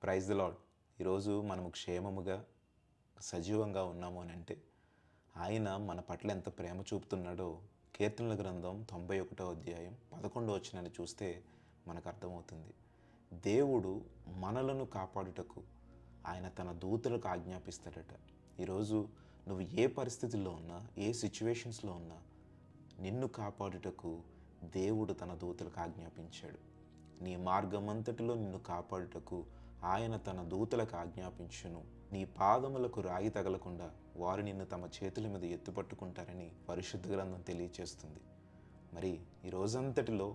Praise the lord. ఈరోజు మనము క్షేమముగా సజీవంగా ఉన్నాము అని అంటే ఆయన మన పట్ల ఎంత ప్రేమ చూపుతున్నాడో కీర్తనల గ్రంథం 91వ అధ్యాయం 11వ వచనాన్ని చూస్తే మనకు అర్థమవుతుంది. దేవుడు మనలను కాపాడుటకు ఆయన తన దూతలకు ఆజ్ఞాపిస్తాడట. ఈరోజు నువ్వు ఏ పరిస్థితుల్లో ఉన్నా, ఏ సిచ్యువేషన్స్లో ఉన్నా, నిన్ను కాపాడుటకు దేవుడు తన దూతలకు ఆజ్ఞాపించాడు. నీ మార్గమంతటిలో నిన్ను కాపాడుటకు ఆయన తన దూతలకు ఆజ్ఞాపించును. నీ పాదములకు రాయి తగలకుండా వారు నిన్ను తమ చేతుల మీద ఎత్తుపట్టుకుంటారని పరిశుద్ధ గ్రంథం తెలియచేస్తుంది. మరి ఈ రోజంతటిలో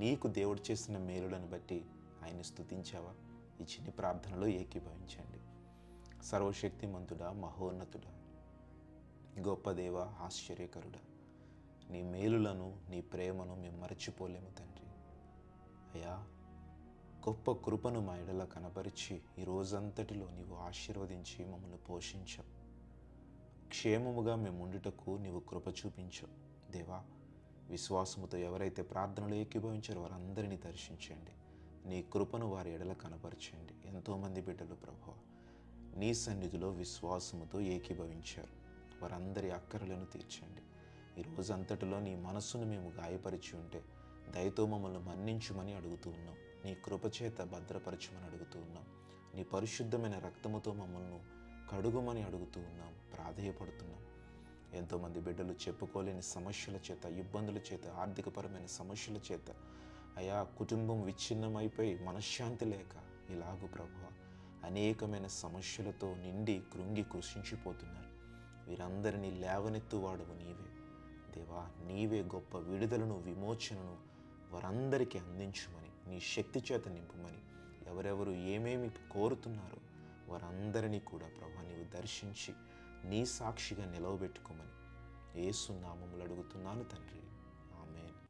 నీకు దేవుడు చేసిన మేలులను బట్టి ఆయన్ని స్తుతించావా? ఈ చిన్ని ప్రార్థనలో ఏకీభవించండి. సర్వశక్తిమంతుడా, మహోన్నతుడా, గొప్ప దేవ, ఆశ్చర్యకరుడా, నీ మేలులను, నీ ప్రేమను మేము మరచిపోలేము తండ్రి. అయ్యా, గొప్ప కృపను మా ఎడల కనపరిచి ఈ రోజంతటిలో నీవు ఆశీర్వదించి మమ్మల్ని పోషించావు. క్షేమముగా మేము ఉండుటకు నీవు కృప చూపించావు. దేవా, విశ్వాసముతో ఎవరైతే ప్రార్థనలు ఏకీభవించారో వారందరినీ దర్శించండి. నీ కృపను వారి ఎడల కనపరచండి. ఎంతోమంది బిడ్డలు ప్రభువా నీ సన్నిధిలో విశ్వాసముతో ఏకీభవించారు. వారందరి అక్కరలను తీర్చండి. ఈ రోజంతటిలో నీ మనస్సును మేము గాయపరిచి ఉంటే దయతో మమ్మల్ని మన్నించుమని అడుగుతూ ఉన్నాం. నీ కృపచేత భద్రపరచమని అడుగుతూ ఉన్నాం. నీ పరిశుద్ధమైన రక్తముతో మమ్మల్ని కడుగుమని అడుగుతూ ఉన్నాం, ప్రాధేయపడుతున్నాం. ఎంతోమంది బిడ్డలు చెప్పుకోలేని సమస్యల చేత, ఇబ్బందుల చేత, ఆర్థికపరమైన సమస్యల చేత, అయా కుటుంబం విచ్ఛిన్నమైపోయి మనశ్శాంతి లేక ఇలాగూ ప్రభువా అనేకమైన సమస్యలతో నిండి కృంగి కృషించిపోతున్నారు. వీరందరినీ లేవనెత్తువాడవు నీవే. దేవా, నీవే గొప్ప విడుదలను, విమోచనను వారందరికీ అందించుమని, నీ శక్తి చేత నింపుమని, ఎవరెవరు ఏమేమి కోరుతున్నారో వారందరినీ కూడా ప్రభువా నీవు దర్శించి నీ సాక్షిగా నిలవబెట్టుకోమని యేసు నామములో అడుగుతున్నాను తండ్రి.